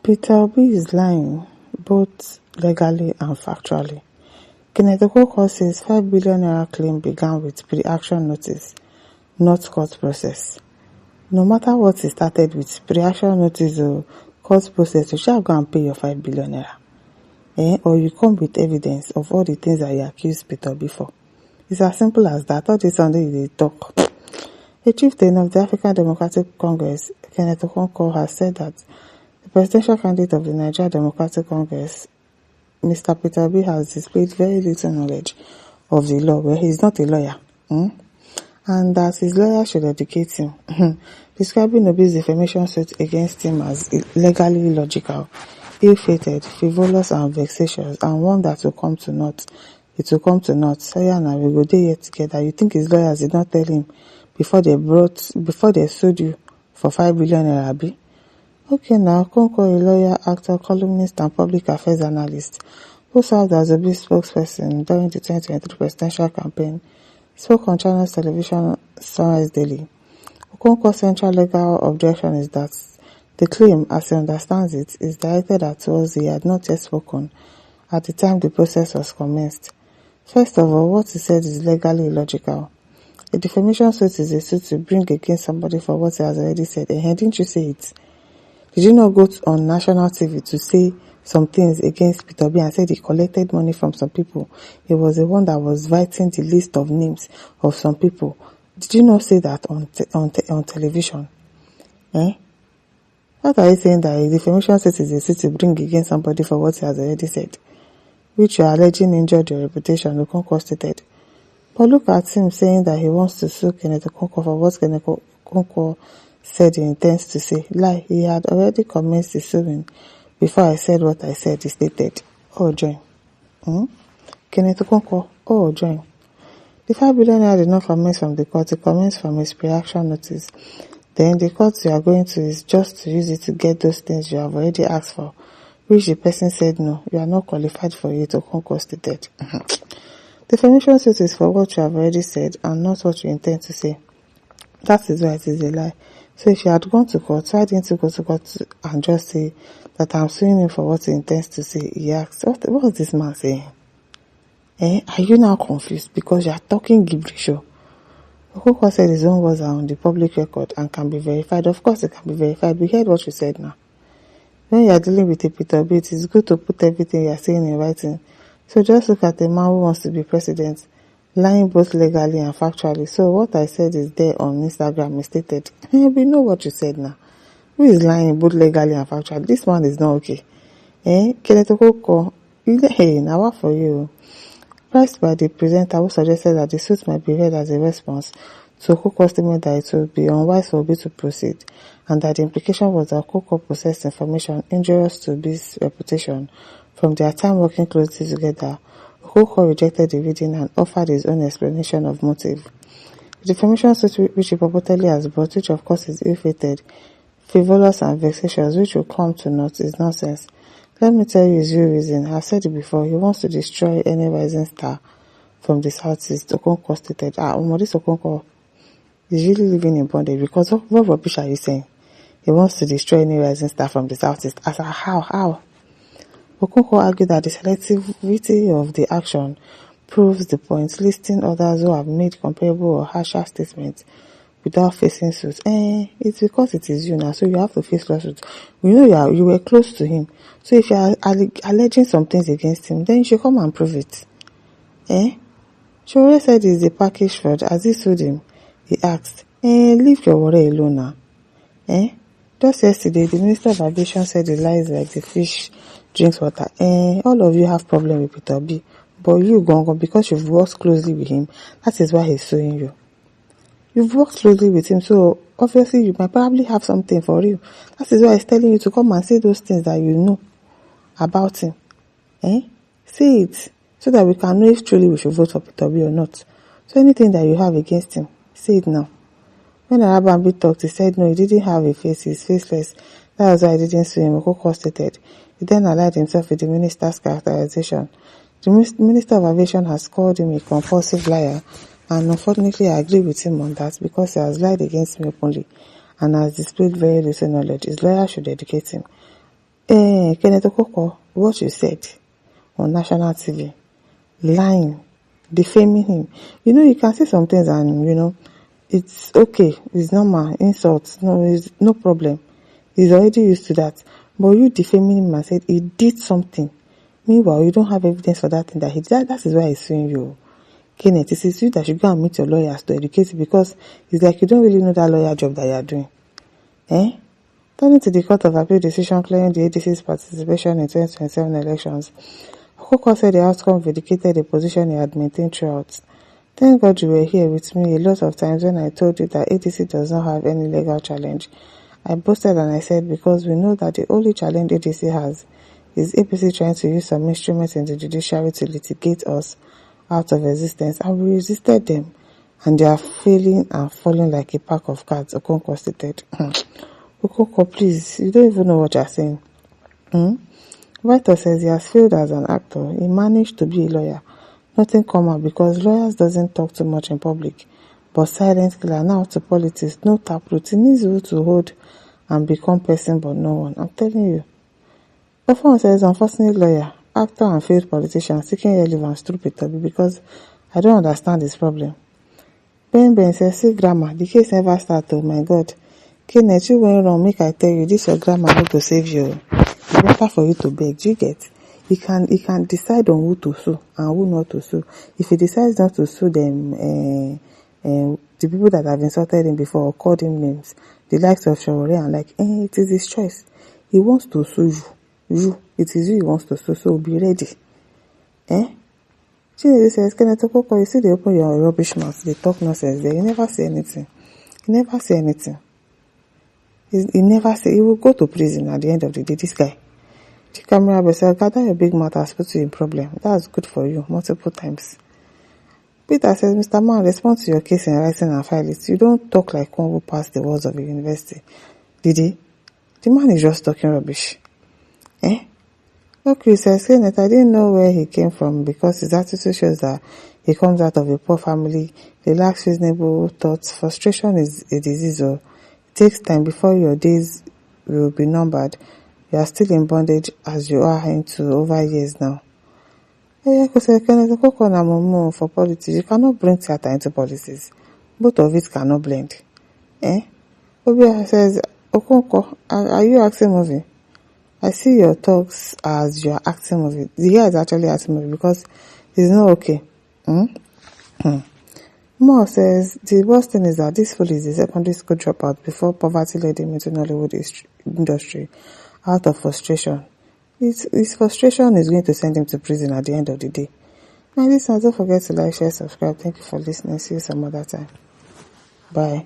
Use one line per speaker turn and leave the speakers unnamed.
Peter Obi is lying, both legally and factually. Kenneth Okonkwo says 5 billion naira claim began with pre-action notice, not court process. No matter what he started with, pre-action notice or court process, you shall go and pay your 5 billion naira. Or you come with evidence of all the things that you accused Peter Obi for. It's as simple as that. All this Sunday they talk. The chieftain of the African Democratic Congress, Kenneth Okonkwo, has said that the presidential candidate of the Nigeria Democratic Congress, Mr. Peter Obi, has displayed very little knowledge of the law. Well, he's not a lawyer. And that his lawyer should educate him. Describing Obi's defamation suit against him as legally illogical, ill-fated, frivolous and vexatious, and one that will come to naught. It will come to naught. So yeah, now we go there yet together. You think his lawyers did not tell him before they sued you for 5 billion naira, abi? Okay, now Okonkwo, a lawyer, actor, columnist, and public affairs analyst, who served as Obi's spokesperson during the 2023 presidential campaign, spoke on Channels Television Sunrise Daily. Okonkwo's central legal objection is that the claim, as he understands it, is directed at those he had not yet spoken at the time the process was commenced. First of all, what he said is legally illogical. A defamation suit is a suit to bring against somebody for what he has already said. Didn't you say it? Did you not go on national TV to say some things against Peter Obi and said he collected money from some people? He was the one that was writing the list of names of some people. Did you not say that on television? What are you saying, that a defamation suit is a suit to bring against somebody for what he has already said, which you are alleging injured your reputation, Okonkwo stated. But look at him saying that he wants to sue Kenneth Okonkwo for what Kenneth Okonkwo said he intends to say. Lie, he had already commenced the suing before I said what I said, he stated. Join. Kenneth Okonkwo, join. The 5 billion naira did not commence from the court, it commenced from his pre-action notice. Then the court you are going to is just to use it to get those things you have already asked for, which the person said no, you are not qualified for it, Okonkwo stated. Defamation suit is for what you have already said and not what you intend to say. That is why it is a lie. So if you had gone to court, why didn't you go to court and just say that I'm suing him for what he intends to say? He asked, what was this man saying? Are you now confused because you are talking gibberish? Okonkwo said his own words are on the public record and can be verified. Of course it can be verified. We heard what you said now. When you are dealing with a Peter Obi, it is good to put everything you are saying in writing. So just look at a man who wants to be president, lying both legally and factually. So what I said is there on Instagram, is stated. We know what you said now. Who is lying both legally and factually? This one is not okay. Kenneth Okonkwo, now what for you? Pressed by the presenter who suggested that the suit might be read as a response to Okonkwo's statement that it would be unwise for Obi to proceed, and that the implication was that Okonkwo possessed information injurious to Obi's reputation from their time working closely together, Okonkwo rejected the reading and offered his own explanation of motive. The defamation suit which he purportedly has brought, which of course is ill-fated, frivolous and vexatious, which will come to naught, is nonsense. Let me tell you his real reason. I've said it before. He wants to destroy any rising star from the southeast, Okonkwo stated. This Okonkwo is really living in bondage because what rubbish are you saying? He wants to destroy any rising star from the southeast. How? Okonkwo argued that the selectivity of the action proves the point, listing others who have made comparable or harsher statements without facing suit. It's because it is you now, so you have to face lawsuit. You were close to him. So if you are alleging some things against him, then you should come and prove it. She already said it's a package fraud. As he sued him, he asked, leave your worry alone now. Just yesterday, the Minister of Aviation said he lies like the fish drinks water. All of you have problem with Peter Obi, but you gone because you've worked closely with him. That is why he's suing you. You've worked closely with him, so obviously you might probably have something for you. That is why he's telling you to come and say those things that you know about him. Say it, so that we can know if truly we should vote for Peter Obi or not. So anything that you have against him, say it now. When Arabambi talked, he said no, he didn't have a face, he's faceless. That was why I didn't sue him, Okonkwo stated. He then allied himself with the minister's characterization. The Minister of Aviation has called him a compulsive liar, and unfortunately I agree with him on that because he has lied against me openly and has displayed very little knowledge. His lawyer should educate him. Kenneth Okonkwo, what you said on national TV, lying, defaming him. You can say some things and, it's okay. It's normal. Insults. No, it's no problem. He's already used to that. But you defaming him and said he did something. Meanwhile, you don't have evidence for that thing that he did. That is why he's suing you. Kenneth, it is you that should go and meet your lawyers to educate you, because it's like you don't really know that lawyer job that you are doing. Turning to the Court of Appeal decision clearing the ADC's participation in 2027 elections, Okonkwo said the outcome vindicated the position he had maintained throughout. Thank God you were here with me a lot of times when I told you that ADC does not have any legal challenge. I boasted and I said, because we know that the only challenge ADC has is APC trying to use some instruments in the judiciary to litigate us out of existence, and we resisted them, and they are failing and falling like a pack of cards, Okonkwo stated. Okonkwo, please, you don't even know what you're saying. Vito says he has failed as an actor. He managed to be a lawyer. Nothing come out because lawyers doesn't talk too much in public. But silent killer, now to politics, no taproot. He needs you to hold and become person but no one. I'm telling you. Okonkwo says, unfortunately lawyer, actor and failed politician seeking relevance through Pitobi because I don't understand this problem. Ben says, see grammar, the case never started, oh my God. Kenneth, you went wrong, make I tell you, this your grammar not to save you. It's better for you to beg. Do you get? He can decide on who to sue and who not to sue. If he decides not to sue them, the people that have insulted him before or called him names, the likes of Shawore and it is his choice. He wants to sue you. It is you he wants to sue, so be ready. She says, Kenneth Okonkwo, you see they open your rubbish mouth, they talk nonsense there. You never say anything. He never say, he will go to prison at the end of the day, this guy. Chikamera said, gather your big mouth has put you in problem. That's good for you, multiple times. Peter says, Mr. Man, respond to your case in writing and file it. You don't talk like one who passed the walls of a university. Did he? The man is just talking rubbish. Okay, says, Kenneth, I didn't know where he came from because his attitude shows that he comes out of a poor family. He lacks reasonable thoughts. Frustration is a disease, or it takes time before your days will be numbered. You are still in bondage as you are into over years now. Kenneth Okonkwo na mumu for politics. You cannot bring theater into policies. Both of it cannot blend. Obia says, Okonkwo, are you acting movie? I see your talks as you are acting movie. The guy is actually acting movie because it's not okay. Moore says, the worst thing is that this fool is a secondary school dropout before poverty led him into Nollywood industry out of frustration. His frustration is going to send him to prison at the end of the day. My listeners, don't forget to like, share, subscribe. Thank you for listening. See you some other time. Bye.